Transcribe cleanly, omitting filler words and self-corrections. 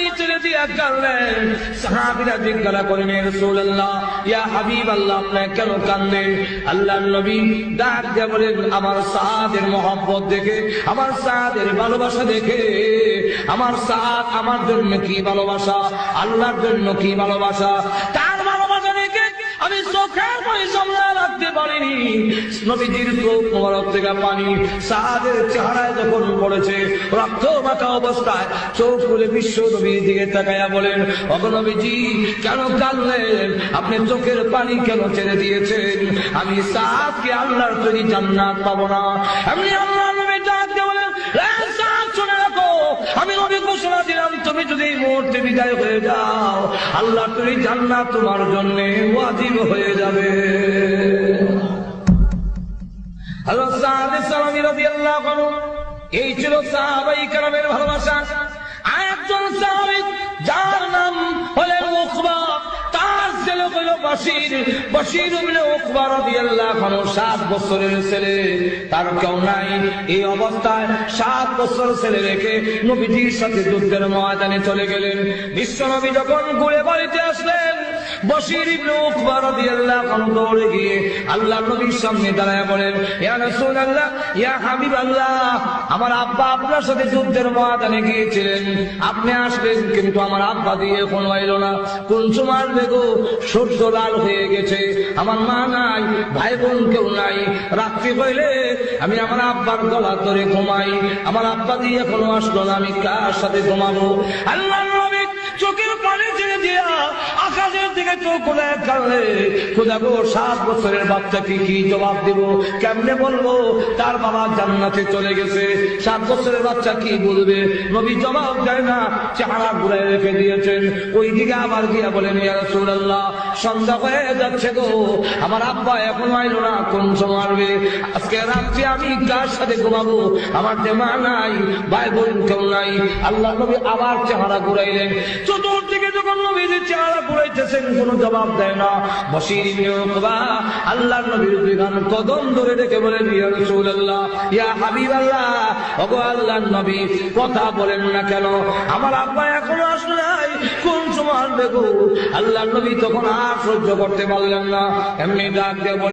পানি ছেড়ে দিয়া কাঁদলেন। সাহাবীরা জিজ্ঞাসা করেন, ইয়া রাসূলুল্লাহ, ইয়া হাবিবাল্লাহ, আপনি কেন কাঁদেন? আল্লাহর নবী ডাক দিয়ে বলেন, আমার সাদের মহব্বত দেখে, আমার সাদের ভালোবাসা দেখে, আমার সাদ আমার জন্য কি ভালোবাসা, আল্লাহর জন্য কি ভালোবাসা, তার ভালোবাসা দেখে আমি চোখের পানি সামনে রাখতে পারিনি। নবীজির চোখ মোবারক থেকে পানি সাদের চেহারায় যখন পড়েছে, রক্ত মাখা অবস্থায় চোখ খুলে বিশ্ব নবীর দিকে তাকায়া বলেন, ওগো নবীজি, কেন কাঁদলেন? আপনি চোখের পানি কেন ছেড়ে দিয়েছেন? আমি সাদকে আল্লাহর তৈরি জান্নাত পাবো না। এমনি আল্লাহর নবী ডাক দিয়ে বলেন, সাদ শুনে রাখো, আমি নবী ঘোষণা দিলাম, তুমি যদি এই মুহূর্তে বিদায় হয়ে যাও, আল্লাহর তৈরি জান্নাত তোমার জন্য ওয়াজিব হয়ে যাবে। হযরত সাদ সালামী রাদিয়াল্লাহু আনহু, এই ছিল সাহাবায়ে কেরামের ভালোবাসা। আরেকজন সাহাবী যার নাম হলেন উকবা, তার ছেলে হল বশীর। বশীর ইবনে উকবা রাদিয়াল্লাহু আনহু 7 বছরের ছেলে, তার কেউ নাই। এই অবস্থায় 7 বছর ছেলে রেখে নবীজির সাথে যুদ্ধের ময়দানে চলে গেলেন। বিশ্বনবী যখন ঘুরে বাড়িতে আসলেন, বশীর ইবনে উকবা রাদিয়াল্লাহু আনহু দৌড়ে গিয়ে আল্লাহর নবীর সামনে দাঁড়ায় বলেন, ইয়া রাসূলুল্লাহ, ইয়া হাবিবাল্লাহ, আমার আব্বা আপনার সাথে যুদ্ধের ময়দানে গিয়েছিলেন, আপনি আসলেন, কিন্তু আমার আব্বা দিয়ে এখনো এলো না। কোন সময় দেখো সূর্য লাল হয়ে গেছে, আমার মা নাই, ভাই বোন কেউ নাই। রাত্রি হইলে আমি আমার আব্বার গলা ধরে ঘুমাই, আমার আব্বা দিয়ে এখনো আসলো না, আমি কার সাথে ঘুমাবো? আল্লাহর নবী চোখের পানি ছেড়ে দিয়া আকাশের দিকে চোখ খুলে কাঁদলে, খোদা গো, 7 বছরের বাচ্চাকে কি জবাব দেব? কেমনে বলবো তার বাবা জান্নাতে চলে গেছে? 7 বছরের বাচ্চা কি বলবে? নবী জবাব দেয় না, চেহারা ঘুরায় রেখে দিয়েছেন। ওই দিকে আবার গিয়া বলেন, ইয়া রাসূলুল্লাহ, সন্ধ্যা হয়ে যাচ্ছে গো, আমার আব্বা এখনো আইলো না, কোন সময় আসবে? আজকে রাত্রে আমি কার সাথে ঘুমাবো? আমার যে মা নাই, ভাই বোন কেউ নাই। আল্লাহ নবী আবার চেহারা ঘুরাইলেন। চতুর্দিকে যখন নবীর চেহারা ঘুরাইতেছেন, কোনো জবাব দেয় না। বশীর ইবনে উকবা আল্লাহর নবীর দুইখান কদম ধরে রেখে বলেন, ইয়া রাসূলুল্লাহ, ইয়া হাবিবাল্লাহ, ওগো আল্লাহর নবী, কথা বলেন না কেন? আমার আব্বা এখনো আসলে নাই, কোন সময় দেখো? আল্লাহর নবী তখন আর সহ্য করতে পারলেন না, এমনি ডাক দিয়ে